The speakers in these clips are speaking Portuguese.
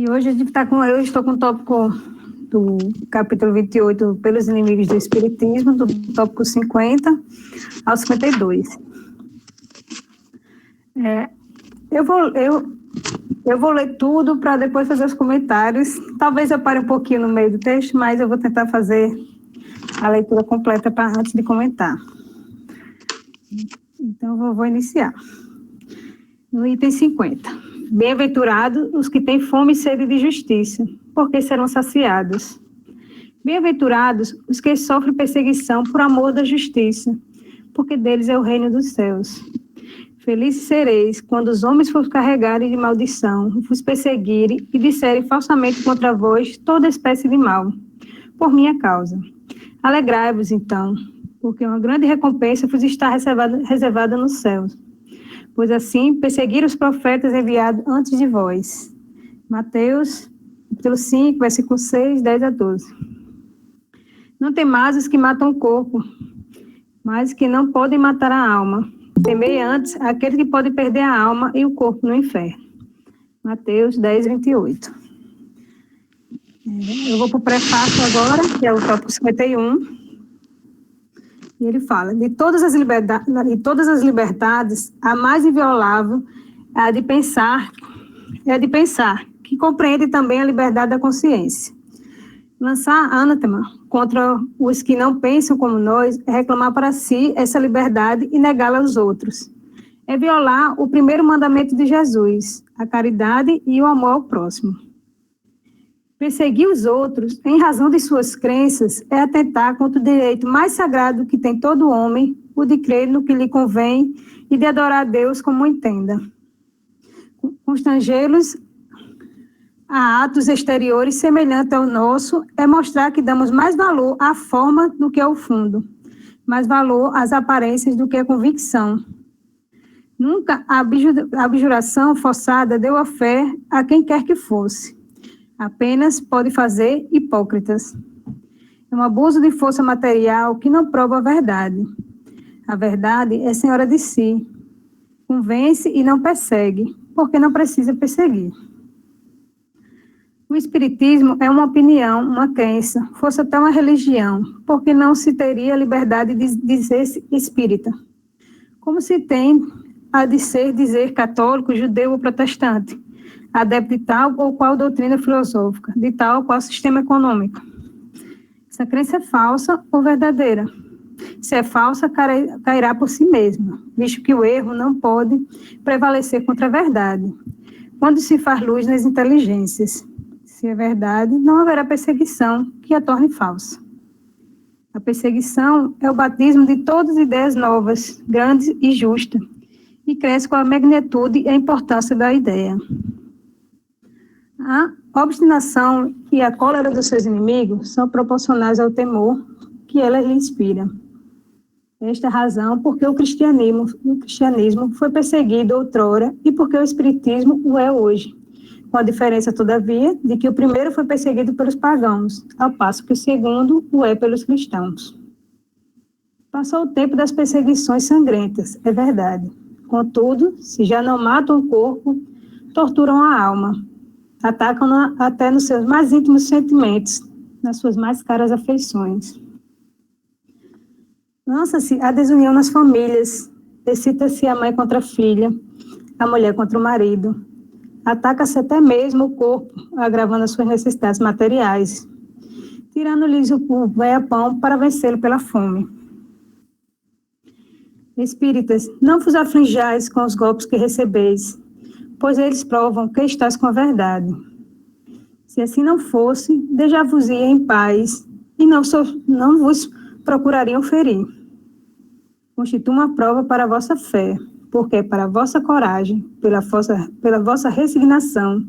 E hoje eu estou com o tópico do capítulo 28, pelos inimigos do Espiritismo, do tópico 50 ao 52. Eu vou ler tudo para depois fazer os comentários. Talvez eu pare um pouquinho no meio do texto, mas eu vou tentar fazer a leitura completa antes de comentar. Então, eu vou iniciar. No item 50. Bem-aventurados os que têm fome e sede de justiça, porque serão saciados. Bem-aventurados os que sofrem perseguição por amor da justiça, porque deles é o reino dos céus. Felizes sereis quando os homens vos carregarem de maldição, vos perseguirem e disserem falsamente contra vós toda espécie de mal, por minha causa. Alegrai-vos, então, porque uma grande recompensa vos está reservada nos céus. Pois assim perseguiram os profetas enviados antes de vós. Mateus, capítulo 5, versículo 6, 10 a 12. Não temais os que matam o corpo, mas que não podem matar a alma. Temei antes aquele que pode perder a alma e o corpo no inferno. Mateus 10, 28. Eu vou para o prefácio agora, que é o tópico 51. E ele fala, de todas as liberdades, a mais inviolável é a de pensar, que compreende também a liberdade da consciência. Lançar anátema contra os que não pensam como nós é reclamar para si essa liberdade e negá-la aos outros. É violar o primeiro mandamento de Jesus, a caridade e o amor ao próximo. Perseguir os outros, em razão de suas crenças, é atentar contra o direito mais sagrado que tem todo homem, o de crer no que lhe convém e de adorar a Deus como entenda. Constrangê-los a atos exteriores semelhantes ao nosso é mostrar que damos mais valor à forma do que ao fundo, mais valor às aparências do que à convicção. Nunca a abjuração forçada deu a fé a quem quer que fosse. Apenas pode fazer hipócritas. É um abuso de força material que não prova a verdade. A verdade é senhora de si. Convence e não persegue, porque não precisa perseguir. O espiritismo é uma opinião, uma crença, fosse até uma religião, porque não se teria a liberdade de dizer-se espírita. Como se tem a dizer católico, judeu ou protestante, adepto de tal ou qual doutrina filosófica, de tal ou qual sistema econômico. Essa crença é falsa ou verdadeira? Se é falsa, cairá por si mesma, visto que o erro não pode prevalecer contra a verdade. Quando se faz luz nas inteligências, se é verdade, não haverá perseguição que a torne falsa. A perseguição é o batismo de todas as ideias novas, grandes e justas, e cresce com a magnitude e a importância da ideia. A obstinação e a cólera dos seus inimigos são proporcionais ao temor que ela lhe inspira. Esta é a razão porque o cristianismo foi perseguido outrora e porque o espiritismo o é hoje, com a diferença, todavia, de que o primeiro foi perseguido pelos pagãos, ao passo que o segundo o é pelos cristãos. Passou o tempo das perseguições sangrentas, é verdade. Contudo, se já não matam o corpo, torturam a alma. Atacam-na até nos seus mais íntimos sentimentos, nas suas mais caras afeições. Lança-se a desunião nas famílias, excita-se a mãe contra a filha, a mulher contra o marido. Ataca-se até mesmo o corpo, agravando as suas necessidades materiais, tirando-lhes o ganha-pão para vencê-lo pela fome. Espíritas, não vos aflijais com os golpes que recebeis, pois eles provam que estás com a verdade. Se assim não fosse, já vos ia em paz, e não vos procurariam ferir. Constitua uma prova para a vossa fé, porque é para a vossa coragem, pela vossa resignação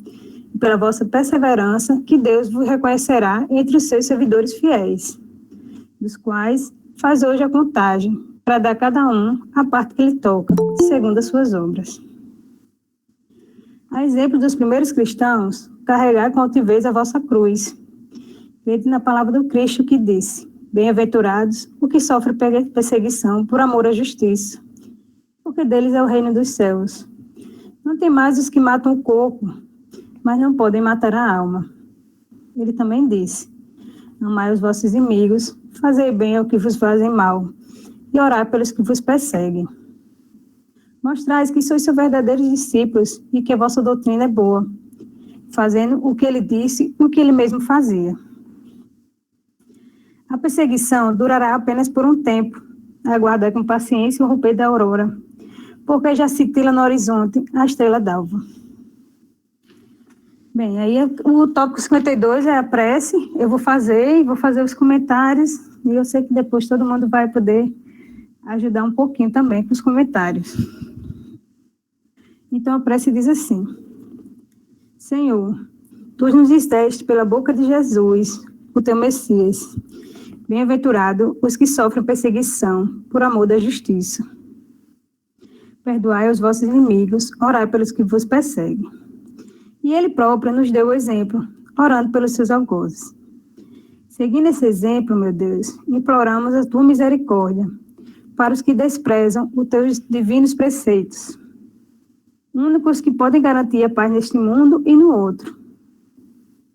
e pela vossa perseverança que Deus vos reconhecerá entre os seus servidores fiéis, dos quais faz hoje a contagem, para dar a cada um a parte que lhe toca, segundo as suas obras. A exemplo dos primeiros cristãos, carregai com altivez a vossa cruz. Vede na palavra do Cristo que disse, bem-aventurados os que sofrem perseguição por amor à justiça, porque deles é o reino dos céus. Não temais os que matam o corpo, mas não podem matar a alma. Ele também disse: amai os vossos inimigos, fazei bem ao que vos fazem mal, e orai pelos que vos perseguem. Mostrais que sois seus verdadeiros discípulos e que a vossa doutrina é boa, fazendo o que ele disse e o que ele mesmo fazia. A perseguição durará apenas por um tempo. Aguardai com paciência o romper da aurora, porque já se tila no horizonte a estrela d'alva. Bem, aí o tópico 52 é a prece. Eu vou fazer os comentários, e eu sei que depois todo mundo vai poder ajudar um pouquinho também com os comentários. Então, a prece diz assim: Senhor, Tu nos disseste pela boca de Jesus, o Teu Messias, bem-aventurado os que sofrem perseguição por amor da justiça. Perdoai os vossos inimigos, orai pelos que vos perseguem. E Ele próprio nos deu o exemplo, orando pelos seus algozes. Seguindo esse exemplo, meu Deus, imploramos a Tua misericórdia para os que desprezam os Teus divinos preceitos, únicos que podem garantir a paz neste mundo e no outro.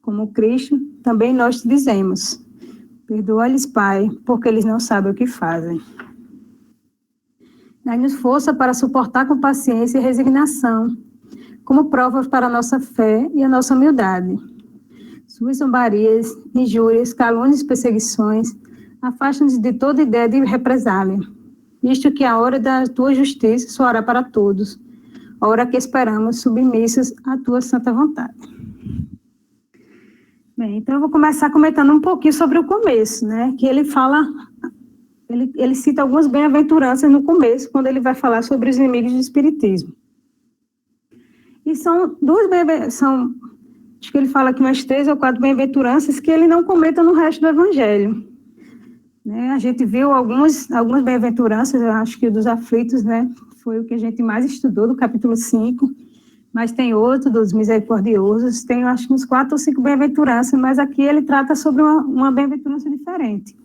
Como Cristo, também nós te dizemos: perdoa-lhes, Pai, porque eles não sabem o que fazem. Dai-nos força para suportar com paciência e resignação, como provas para a nossa fé e a nossa humildade. Suas zombarias, injúrias, calúnias e perseguições afastam-nos de toda ideia de represália, visto que a hora da Tua justiça soará para todos, a hora que esperamos submissos à Tua santa vontade. Bem, então eu vou começar comentando um pouquinho sobre o começo, né? Que ele fala, ele cita algumas bem-aventuranças no começo, quando ele vai falar sobre os inimigos do Espiritismo. E são acho que ele fala aqui umas 3 ou 4 bem-aventuranças que ele não comenta no resto do Evangelho. Né? A gente viu algumas bem-aventuranças, eu acho que o dos aflitos, né? Foi o que a gente mais estudou, do capítulo 5, mas tem outro, dos misericordiosos, tem, acho que uns 4 ou 5 bem-aventuranças, mas aqui ele trata sobre uma bem-aventurança diferente.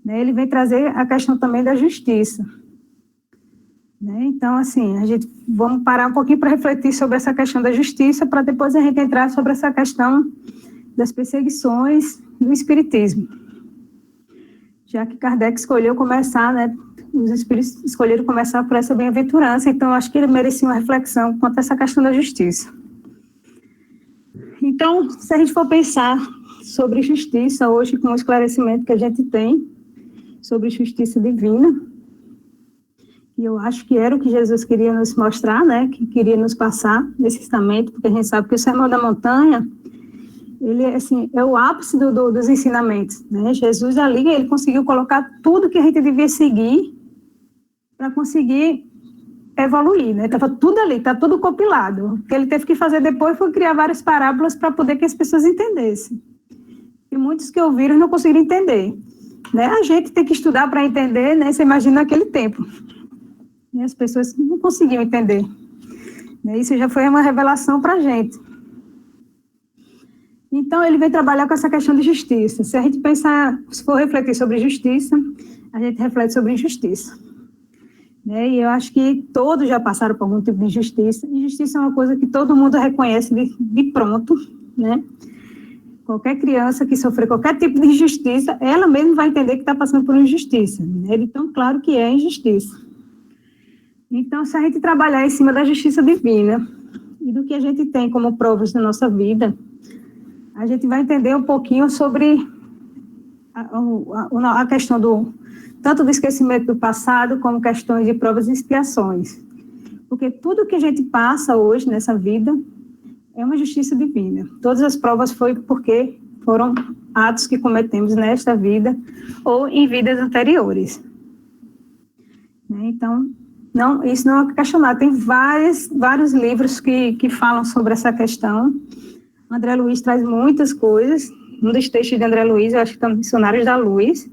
Né? Ele vem trazer a questão também da justiça. Né? Então, assim, vamos parar um pouquinho para refletir sobre essa questão da justiça, para depois a gente entrar sobre essa questão das perseguições do Espiritismo. Já que Kardec escolheu começar, né, os Espíritos escolheram começar por essa bem-aventurança, então acho que ele merecia uma reflexão quanto a essa questão da justiça. Então, se a gente for pensar sobre justiça hoje, com o esclarecimento que a gente tem sobre justiça divina, e eu acho que era o que Jesus queria nos mostrar, né, que queria nos passar nesse ensinamento, porque a gente sabe que o Sermão da Montanha, ele assim, é o ápice dos ensinamentos, né? Jesus ali, ele conseguiu colocar tudo que a gente devia seguir para conseguir evoluir, né? Estava tudo ali, está tudo compilado. O que ele teve que fazer depois foi criar várias parábolas para poder que as pessoas entendessem. E muitos que ouviram não conseguiram entender. Né? A gente tem que estudar para entender, né? Você imagina naquele tempo. E as pessoas não conseguiam entender. Isso já foi uma revelação para a gente. Então, ele vem trabalhar com essa questão de justiça. Se a gente pensar, se for refletir sobre justiça, a gente reflete sobre injustiça. Né? E eu acho que todos já passaram por algum tipo de injustiça. Injustiça é uma coisa que todo mundo reconhece de pronto, né? Qualquer criança que sofrer qualquer tipo de injustiça, ela mesma vai entender que está passando por injustiça. Né? É tão claro que é injustiça. Então, se a gente trabalhar em cima da justiça divina e do que a gente tem como provas na nossa vida, a gente vai entender um pouquinho sobre a questão tanto do esquecimento do passado, como questões de provas e expiações. Porque tudo que a gente passa hoje nessa vida é uma justiça divina. Todas as provas porque foram atos que cometemos nesta vida ou em vidas anteriores. Então, isso não é questionar. Tem vários livros que falam sobre essa questão. André Luiz traz muitas coisas. Um dos textos de André Luiz, eu acho que está no Missionários da Luz,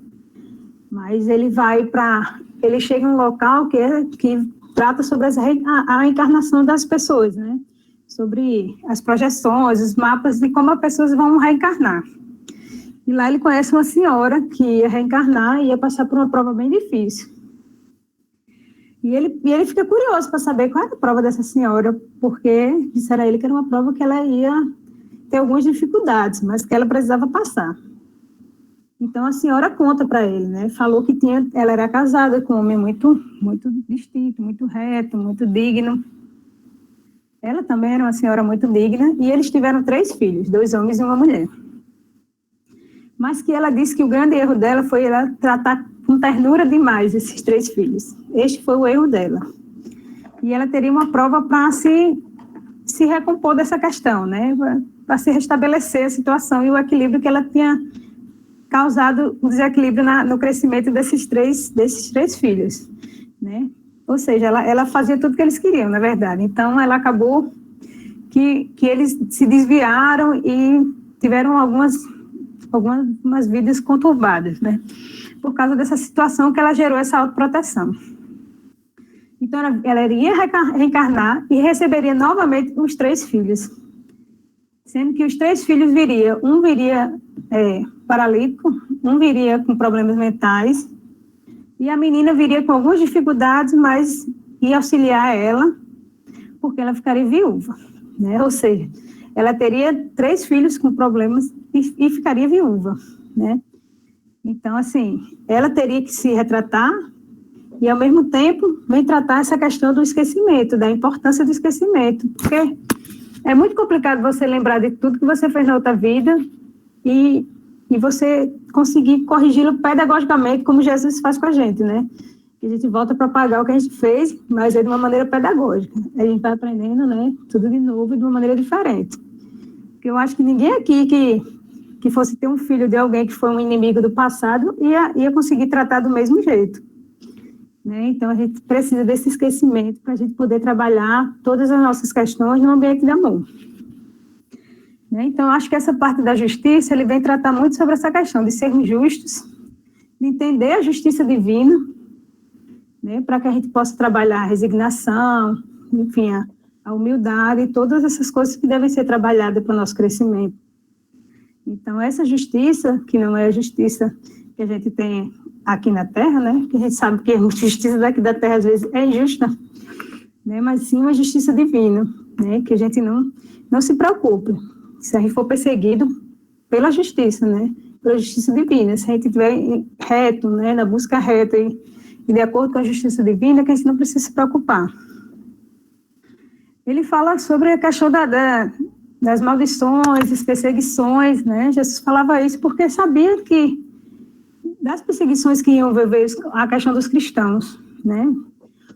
mas ele chega em um local que trata sobre a encarnação das pessoas, né? Sobre as projeções, os mapas de como as pessoas vão reencarnar. E lá ele conhece uma senhora que ia reencarnar e ia passar por uma prova bem difícil. E ele fica curioso para saber qual era a prova dessa senhora, porque disseram a ele que era uma prova que ela ia ter algumas dificuldades, mas que ela precisava passar. Então, a senhora conta para ele, né? Falou que ela era casada com um homem muito, muito distinto, muito reto, muito digno. Ela também era uma senhora muito digna, e eles tiveram 3 filhos, 2 homens e uma mulher. Mas que ela disse que o grande erro dela foi ela tratar com ternura demais esses 3 filhos. Este foi o erro dela. E ela teria uma prova para se recompor dessa questão, né? Para se restabelecer a situação e o equilíbrio que ela tinha causado, o desequilíbrio no crescimento desses três filhos, né? Ou seja, ela fazia tudo que eles queriam, na verdade. Então, ela acabou que eles se desviaram e tiveram algumas vidas conturbadas, né? Por causa dessa situação que ela gerou essa autoproteção. Então, ela iria reencarnar e receberia novamente os 3 filhos. Sendo que os 3 filhos viriam, um viria paralítico, um viria com problemas mentais, e a menina viria com algumas dificuldades, mas ia auxiliar ela, porque ela ficaria viúva, né? Ou seja, ela teria 3 filhos com problemas e ficaria viúva, né? Então, assim, ela teria que se retratar e, ao mesmo tempo, vem tratar essa questão do esquecimento, da importância do esquecimento, porque é muito complicado você lembrar de tudo que você fez na outra vida e você conseguir corrigi-lo pedagogicamente, como Jesus faz com a gente, né? Que a gente volta para pagar o que a gente fez, mas de uma maneira pedagógica. A gente vai aprendendo, né? Tudo de novo e de uma maneira diferente. Porque eu acho que ninguém aqui que fosse ter um filho de alguém que foi um inimigo do passado ia conseguir tratar do mesmo jeito. Né? Então, a gente precisa desse esquecimento para a gente poder trabalhar todas as nossas questões no ambiente de amor. Né? Então, acho que essa parte da justiça, ele vem tratar muito sobre essa questão de sermos justos, de entender a justiça divina, né? Para que a gente possa trabalhar a resignação, enfim, a humildade e todas essas coisas que devem ser trabalhadas para o nosso crescimento. Então, essa justiça, que não é a justiça que a gente tem aqui na Terra, né? Que a gente sabe que a justiça daqui da Terra, às vezes, é injusta, né? Mas sim uma justiça divina, né? Que a gente não se preocupe se a gente for perseguido pela justiça, né? Pela justiça divina. Se a gente estiver reto, né? Na busca reta e de acordo com a justiça divina, que a gente não precisa se preocupar. Ele fala sobre a questão das maldições, das perseguições, né? Jesus falava isso porque sabia que das perseguições que iam viver a questão dos cristãos, né?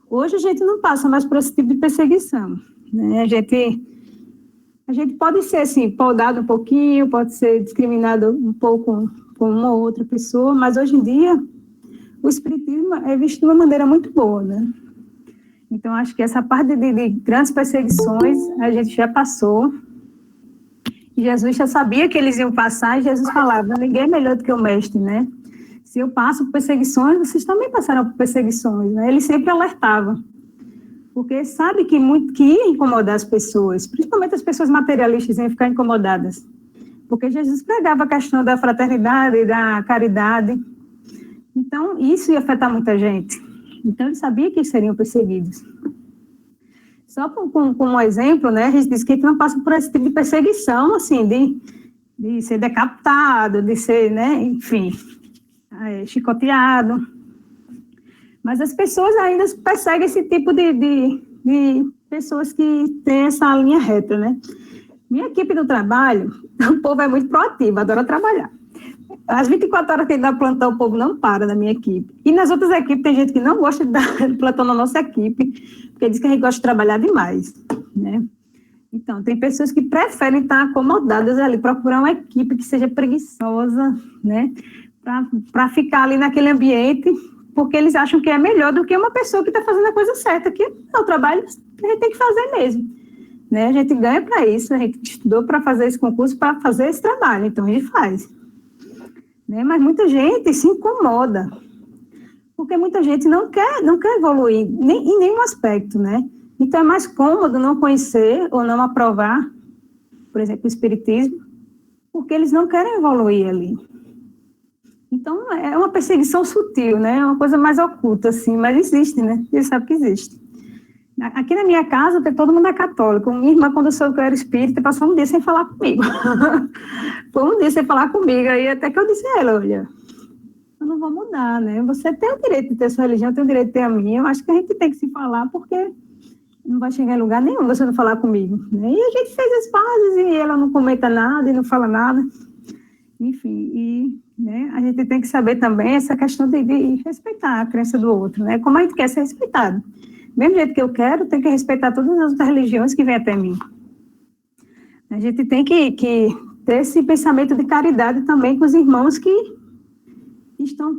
Hoje a gente não passa mais por esse tipo de perseguição, né? A gente pode ser, assim, podado um pouquinho, pode ser discriminado um pouco com uma ou outra pessoa, mas hoje em dia o espiritismo é visto de uma maneira muito boa, né? Então, acho que essa parte de grandes perseguições a gente já passou. Jesus já sabia que eles iam passar, e Jesus falava, ninguém é melhor do que o mestre, né? Se eu passo por perseguições, vocês também passaram por perseguições, né? Ele sempre alertava, porque sabe que ia incomodar as pessoas, principalmente as pessoas materialistas iam ficar incomodadas, porque Jesus pregava a questão da fraternidade, da caridade, então isso ia afetar muita gente. Então ele sabia que seriam perseguidos. Só com um exemplo, né, a gente diz que a gente não passa por esse tipo de perseguição, assim, de ser decapitado, de ser, né, enfim, chicoteado. Mas as pessoas ainda perseguem esse tipo de pessoas que têm essa linha reta, né? Minha equipe do trabalho, o povo é muito proativo, adora trabalhar. As 24 horas que ele dá plantão, o povo não para na minha equipe. E nas outras equipes tem gente que não gosta de dar plantão na nossa equipe, porque diz que a gente gosta de trabalhar demais, né? Então, tem pessoas que preferem estar acomodadas ali, procurar uma equipe que seja preguiçosa, né? Para ficar ali naquele ambiente, porque eles acham que é melhor do que uma pessoa que está fazendo a coisa certa, que é o trabalho que a gente tem que fazer mesmo, né? A gente ganha para isso, a gente estudou para fazer esse concurso, para fazer esse trabalho, então a gente faz. Né? Mas muita gente se incomoda, porque muita gente não quer evoluir em nenhum aspecto, né? Então é mais cômodo não conhecer ou não aprovar, por exemplo, o espiritismo, porque eles não querem evoluir ali. Então, é uma perseguição sutil, né? É uma coisa mais oculta, assim, mas existe, né? Ele sabe que existe. Aqui na minha casa, todo mundo é católico. Minha irmã, quando eu soube que eu era espírita, passou um dia sem falar comigo. Foi um dia sem falar comigo, aí até que eu disse a ela, olha, eu não vou mudar, né? Você tem o direito de ter sua religião, eu tenho o direito de ter a minha, eu acho que a gente tem que se falar, porque não vai chegar em lugar nenhum você não falar comigo, né? E a gente fez as pazes, e ela não comenta nada, e não fala nada. Enfim, e né, a gente tem que saber também essa questão de respeitar a crença do outro, né? Como a gente quer ser respeitado. Mesmo jeito que eu quero, tem que respeitar todas as outras religiões que vêm até mim. A gente tem que ter esse pensamento de caridade também com os irmãos que estão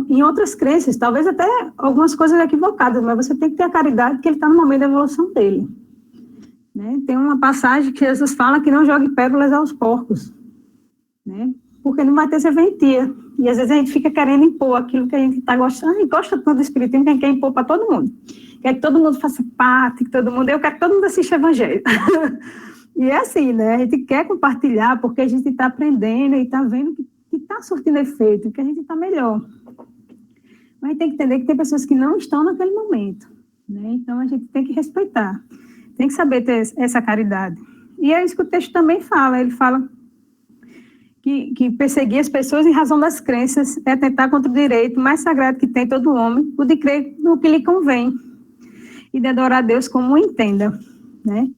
em outras crenças, talvez até algumas coisas equivocadas, mas você tem que ter a caridade que ele está no momento da evolução dele. Né? Tem uma passagem que Jesus fala que não jogue pérolas aos porcos, né? Porque não vai ter serventia. E às vezes a gente fica querendo impor aquilo que a gente está gostando, e gosta tanto do espiritismo que a gente quer impor para todo mundo. Quer que todo mundo faça parte, que todo mundo, eu quero que todo mundo assista o evangelho. E é assim, né? A gente quer compartilhar porque a gente está aprendendo e está vendo que está surtindo efeito, que a gente está melhor. Mas a gente tem que entender que tem pessoas que não estão naquele momento, né? Então a gente tem que respeitar, tem que saber ter essa caridade. E é isso que o texto também fala, ele fala que perseguir as pessoas em razão das crenças é atentar contra o direito mais sagrado que tem todo homem, o de crer no que lhe convém e de adorar a Deus como o entenda, né?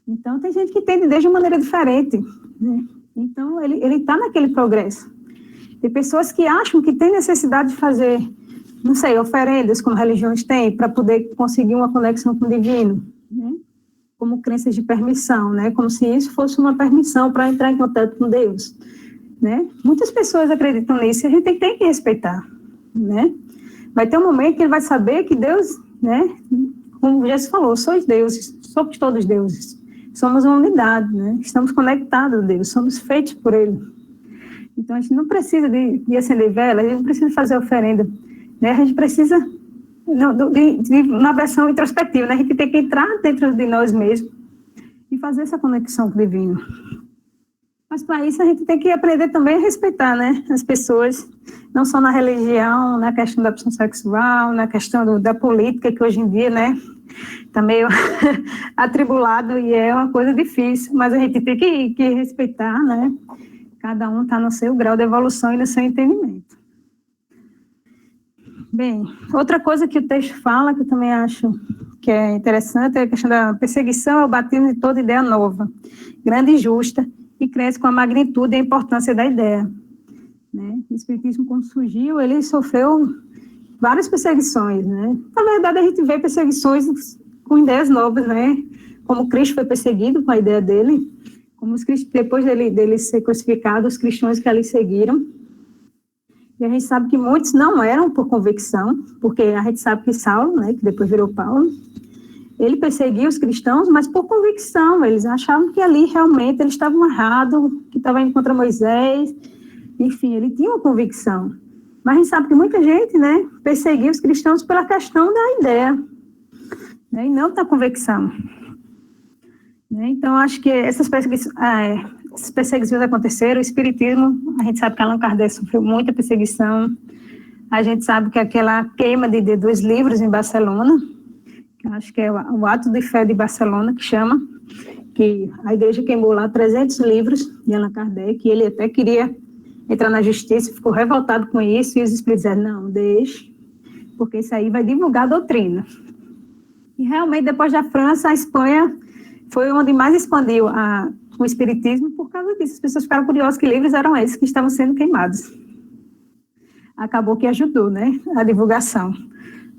Então, tem gente que entende Deus de uma maneira diferente, né? Então, ele está naquele progresso. Tem pessoas que acham que tem necessidade de fazer, não sei, oferendas, como religiões têm, para poder conseguir uma conexão com o divino, né? Como crenças de permissão, né? Como se isso fosse uma permissão para entrar em contato com Deus, né? Muitas pessoas acreditam nisso e a gente tem que respeitar, né? Vai ter um momento que ele vai saber que Deus, né? Como Jesus falou, sois deuses, somos todos deuses. Somos uma unidade, né? Estamos conectados a Deus, somos feitos por Ele. Então, a gente não precisa de acender vela, a gente não precisa fazer oferenda, né? A gente precisa, de uma versão introspectiva, né? A gente tem que entrar dentro de nós mesmos e fazer essa conexão com o divino. Mas, para isso, a gente tem que aprender também a respeitar, né? As pessoas, não só na religião, na questão da opção sexual, na questão da política, que hoje em dia, né? Está meio atribulado e é uma coisa difícil, mas a gente tem que respeitar, né? Cada um está no seu grau de evolução e no seu entendimento. Bem, outra coisa que o texto fala, que eu também acho que é interessante, é a questão da perseguição ao batismo de toda ideia nova, grande e justa, e cresce com a magnitude e a importância da ideia. Né? O Espiritismo, quando surgiu, ele sofreu várias perseguições, né? Na verdade, a gente vê perseguições com ideias novas, né? Como Cristo foi perseguido com a ideia dele, como os depois dele ser crucificado, os cristãos que ali seguiram. E a gente sabe que muitos não eram por convicção, porque a gente sabe que Saulo, né, que depois virou Paulo, ele perseguia os cristãos, mas por convicção. Eles achavam que ali realmente eles estavam errados, que estava indo contra Moisés. Enfim, ele tinha uma convicção. Mas a gente sabe que muita gente, né, perseguia os cristãos pela questão da ideia, né, e não da convicção. Né? Então, acho que essas perseguições aconteceram. O Espiritismo, a gente sabe que Allan Kardec sofreu muita perseguição. A gente sabe que aquela queima de 2 livros em Barcelona, que acho que é o Ato de Fé de Barcelona, que chama, que a igreja queimou lá 300 livros de Allan Kardec, e ele até queria entrar na justiça, ficou revoltado com isso, e os espíritos disseram, não, deixe, porque isso aí vai divulgar a doutrina. E realmente, depois da França, a Espanha foi onde mais expandiu o espiritismo por causa disso. As pessoas ficaram curiosas que livros eram esses que estavam sendo queimados. Acabou que ajudou, né, a divulgação.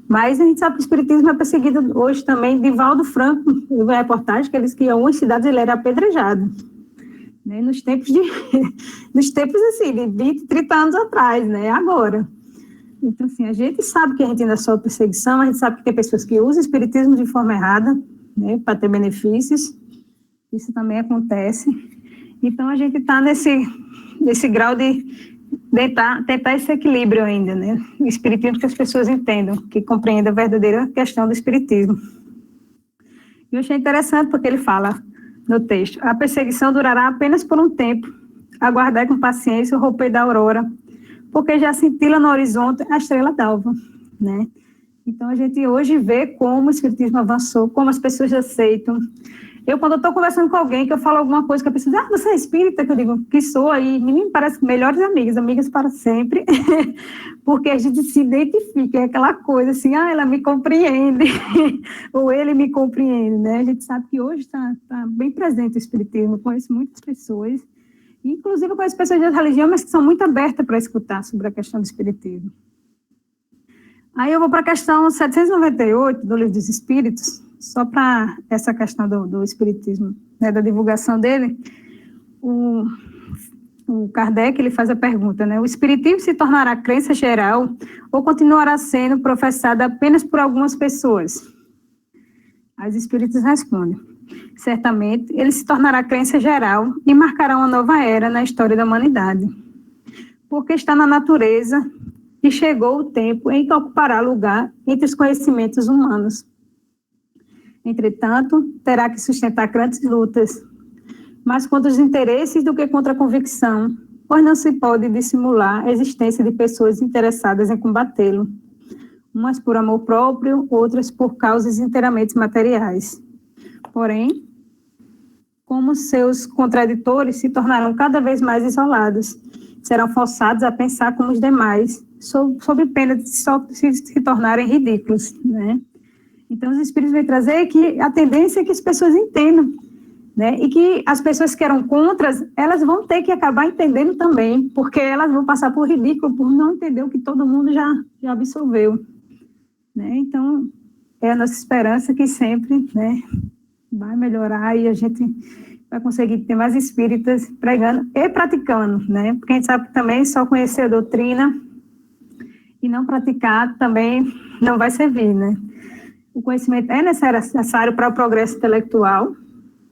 Mas a gente sabe que o espiritismo é perseguido hoje também. Divaldo Franco, eu vi a reportagem que ele disse que em algumas cidades ele era apedrejado. Né, nos tempos assim, de 20, 30 anos atrás, né, agora. Então, assim, a gente sabe que a gente ainda sofre perseguição, a gente sabe que tem pessoas que usam o espiritismo de forma errada, né, para ter benefícios, isso também acontece. Então, a gente está nesse grau de tentar esse equilíbrio ainda, né, o espiritismo que as pessoas entendam, que compreendam a verdadeira questão do espiritismo. E eu achei interessante porque ele fala no texto, a perseguição durará apenas por um tempo, aguardar com paciência o romper da aurora, porque já cintila no horizonte a estrela d'alva, né? Então, a gente hoje vê como o espiritismo avançou, como as pessoas aceitam. Quando eu estou conversando com alguém, que eu falo alguma coisa, que a pessoa diz, você é espírita? Que eu digo, que sou, aí, menino, parece melhores amigas para sempre, porque a gente se identifica, é aquela coisa assim, ela me compreende, ou ele me compreende, né? A gente sabe que hoje está bem presente o espiritismo, eu conheço muitas pessoas, inclusive eu conheço pessoas de religião, mas que são muito abertas para escutar sobre a questão do espiritismo. Aí eu vou para a questão 798 do Livro dos Espíritos, só para essa questão do espiritismo, né, da divulgação dele. O Kardec, ele faz a pergunta, né, o espiritismo se tornará crença geral ou continuará sendo professado apenas por algumas pessoas? As espíritas respondem, certamente ele se tornará crença geral e marcará uma nova era na história da humanidade, porque está na natureza e chegou o tempo em que ocupará lugar entre os conhecimentos humanos. Entretanto, terá que sustentar grandes lutas, mais contra os interesses do que contra a convicção, pois não se pode dissimular a existência de pessoas interessadas em combatê-lo, umas por amor próprio, outras por causas inteiramente materiais. Porém, como seus contraditores se tornarão cada vez mais isolados, serão forçados a pensar como os demais, sob pena de se tornarem ridículos, né? Então, os espíritos vêm trazer que a tendência é que as pessoas entendam, né? E que as pessoas que eram contra, elas vão ter que acabar entendendo também, porque elas vão passar por ridículo, por não entender o que todo mundo já absorveu, né? Então, é a nossa esperança que sempre, né, vai melhorar e a gente vai conseguir ter mais espíritas pregando e praticando, né? Porque a gente sabe que também só conhecer a doutrina e não praticar também não vai servir, né? O conhecimento é necessário para o progresso intelectual,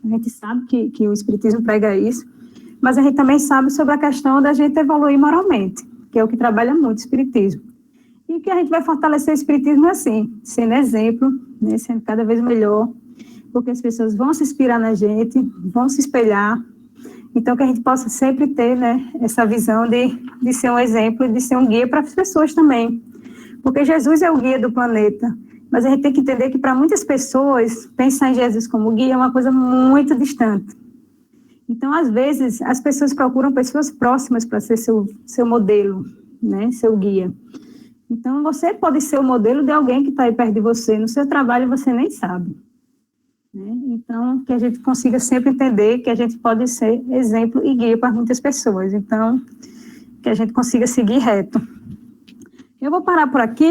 a gente sabe que o espiritismo prega isso, mas a gente também sabe sobre a questão da gente evoluir moralmente, que é o que trabalha muito o espiritismo. E que a gente vai fortalecer o espiritismo assim, sendo exemplo, né, sendo cada vez melhor, porque as pessoas vão se inspirar na gente, vão se espelhar, então que a gente possa sempre ter, né, essa visão de ser um exemplo, de ser um guia para as pessoas também, porque Jesus é o guia do planeta, mas a gente tem que entender que para muitas pessoas, pensar em Jesus como guia é uma coisa muito distante. Então, às vezes, as pessoas procuram pessoas próximas para ser seu modelo, né, seu guia. Então, você pode ser o modelo de alguém que está aí perto de você, no seu trabalho você nem sabe. Né? Então, que a gente consiga sempre entender que a gente pode ser exemplo e guia para muitas pessoas. Então, que a gente consiga seguir reto. Eu vou parar por aqui.